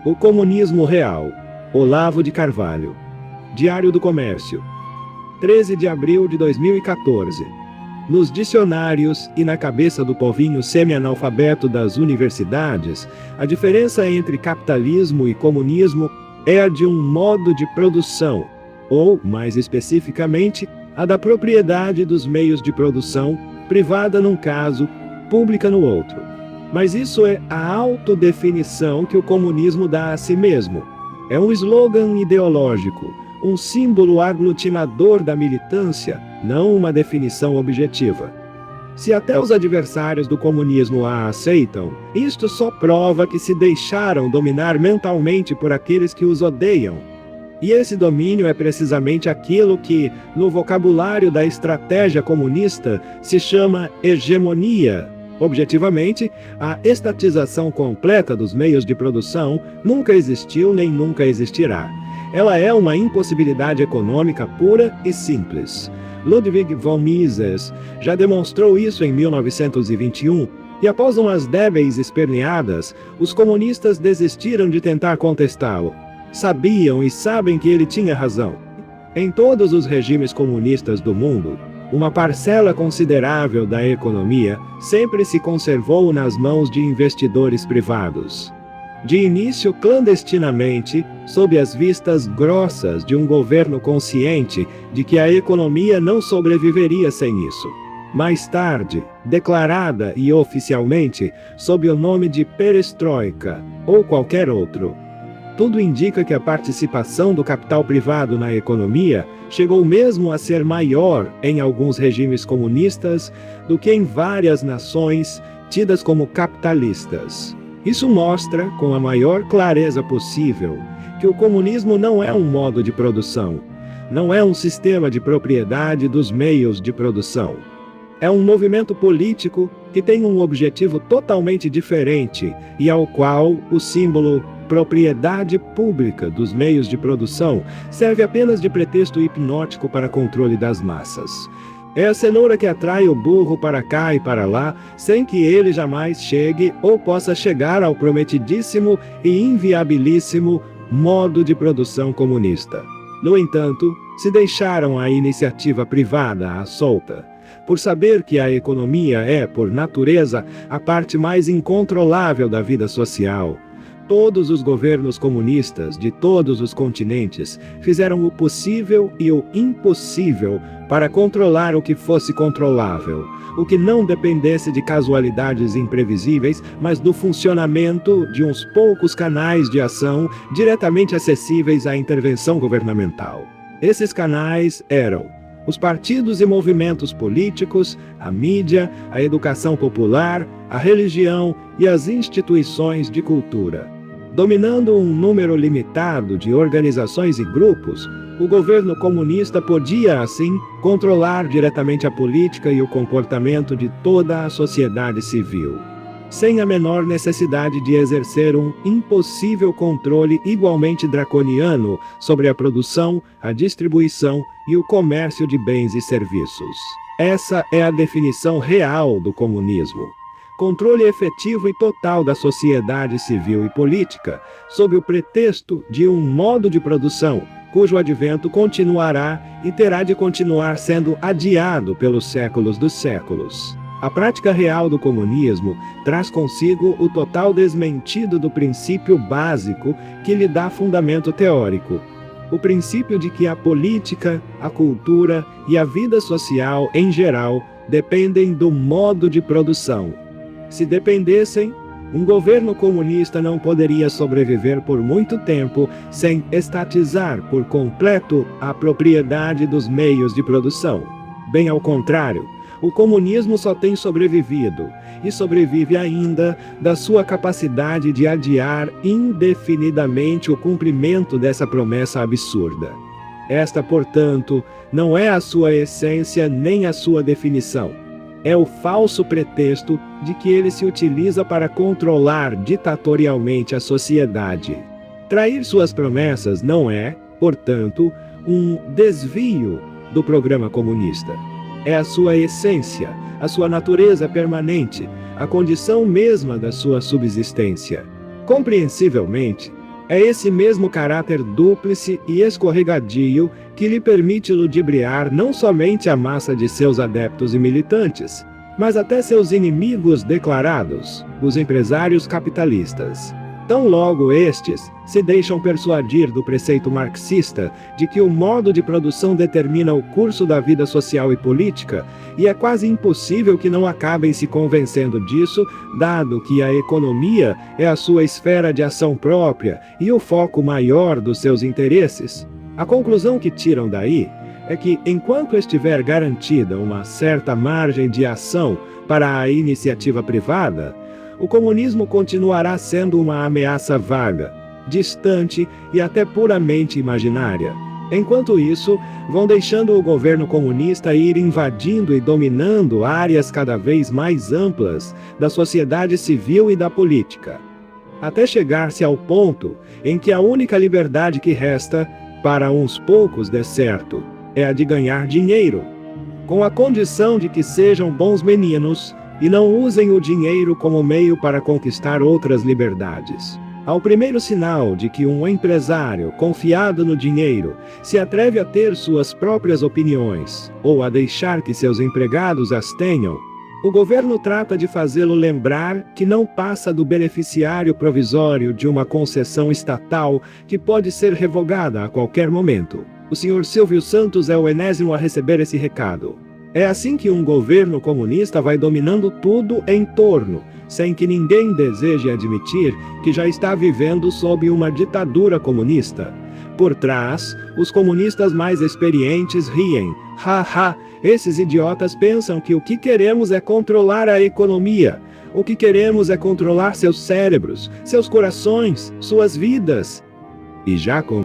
O Comunismo Real, Olavo de Carvalho. Diário do Comércio, 13 de abril de 2014. Nos dicionários e na cabeça do povinho semi-analfabeto das universidades, a diferença entre capitalismo e comunismo é a de um modo de produção, ou, mais especificamente, a da propriedade dos meios de produção, privada num caso, pública no outro. Mas isso é a autodefinição que o comunismo dá a si mesmo. É um slogan ideológico, um símbolo aglutinador da militância, não uma definição objetiva. Se até os adversários do comunismo a aceitam, isto só prova que se deixaram dominar mentalmente por aqueles que os odeiam. E esse domínio é precisamente aquilo que, no vocabulário da estratégia comunista, se chama hegemonia. Objetivamente, a estatização completa dos meios de produção nunca existiu nem nunca existirá. Ela é uma impossibilidade econômica pura e simples. Ludwig von Mises já demonstrou isso em 1921, e após umas débeis esperneadas, os comunistas desistiram de tentar contestá-lo. Sabiam e sabem que ele tinha razão. Em todos os regimes comunistas do mundo, uma parcela considerável da economia sempre se conservou nas mãos de investidores privados. De início clandestinamente, sob as vistas grossas de um governo consciente de que a economia não sobreviveria sem isso. Mais tarde, declarada e oficialmente sob o nome de perestroika ou qualquer outro. Tudo indica que a participação do capital privado na economia chegou mesmo a ser maior em alguns regimes comunistas do que em várias nações tidas como capitalistas. Isso mostra, com a maior clareza possível, que o comunismo não é um modo de produção, não é um sistema de propriedade dos meios de produção. É um movimento político que tem um objetivo totalmente diferente e ao qual o símbolo propriedade pública dos meios de produção serve apenas de pretexto hipnótico para controle das massas. É a cenoura que atrai o burro para cá e para lá, sem que ele jamais chegue ou possa chegar ao prometidíssimo e inviabilíssimo modo de produção comunista. No entanto, se deixaram a iniciativa privada à solta, por saber que a economia é, por natureza, a parte mais incontrolável da vida social. Todos os governos comunistas de todos os continentes fizeram o possível e o impossível para controlar o que fosse controlável, o que não dependesse de casualidades imprevisíveis, mas do funcionamento de uns poucos canais de ação diretamente acessíveis à intervenção governamental. Esses canais eram os partidos e movimentos políticos, a mídia, a educação popular, a religião e as instituições de cultura. Dominando um número limitado de organizações e grupos, o governo comunista podia, assim, controlar diretamente a política e o comportamento de toda a sociedade civil, sem a menor necessidade de exercer um impossível controle igualmente draconiano sobre a produção, a distribuição e o comércio de bens e serviços. Essa é a definição real do comunismo. Controle efetivo e total da sociedade civil e política, sob o pretexto de um modo de produção, cujo advento continuará e terá de continuar sendo adiado pelos séculos dos séculos. A prática real do comunismo traz consigo o total desmentido do princípio básico que lhe dá fundamento teórico. O princípio de que a política, a cultura e a vida social em geral dependem do modo de produção. Se dependessem, um governo comunista não poderia sobreviver por muito tempo sem estatizar por completo a propriedade dos meios de produção. Bem ao contrário, o comunismo só tem sobrevivido, e sobrevive ainda, da sua capacidade de adiar indefinidamente o cumprimento dessa promessa absurda. Esta, portanto, não é a sua essência nem a sua definição. É o falso pretexto de que ele se utiliza para controlar ditatorialmente a sociedade. Trair suas promessas não é, portanto, um desvio do programa comunista. É a sua essência, a sua natureza permanente, a condição mesma da sua subsistência. Compreensivelmente, É esse mesmo caráter dúplice e escorregadio que lhe permite ludibriar não somente a massa de seus adeptos e militantes, mas até seus inimigos declarados, os empresários capitalistas. Tão logo estes se deixam persuadir do preceito marxista de que o modo de produção determina o curso da vida social e política, e é quase impossível que não acabem se convencendo disso, dado que a economia é a sua esfera de ação própria e o foco maior dos seus interesses. A conclusão que tiram daí é que, enquanto estiver garantida uma certa margem de ação para a iniciativa privada, o comunismo continuará sendo uma ameaça vaga, distante e até puramente imaginária. Enquanto isso, vão deixando o governo comunista ir invadindo e dominando áreas cada vez mais amplas da sociedade civil e da política, até chegar-se ao ponto em que a única liberdade que resta, para uns poucos de certo, é a de ganhar dinheiro, com a condição de que sejam bons meninos e não usem o dinheiro como meio para conquistar outras liberdades. Ao primeiro sinal de que um empresário confiado no dinheiro se atreve a ter suas próprias opiniões, ou a deixar que seus empregados as tenham, o governo trata de fazê-lo lembrar que não passa do beneficiário provisório de uma concessão estatal que pode ser revogada a qualquer momento. O Sr. Silvio Santos é o enésimo a receber esse recado. É assim que um governo comunista vai dominando tudo em torno, sem que ninguém deseje admitir que já está vivendo sob uma ditadura comunista. Por trás, os comunistas mais experientes riem. Ha, esses idiotas pensam que o que queremos é controlar a economia. O que queremos é controlar seus cérebros, seus corações, suas vidas. E já com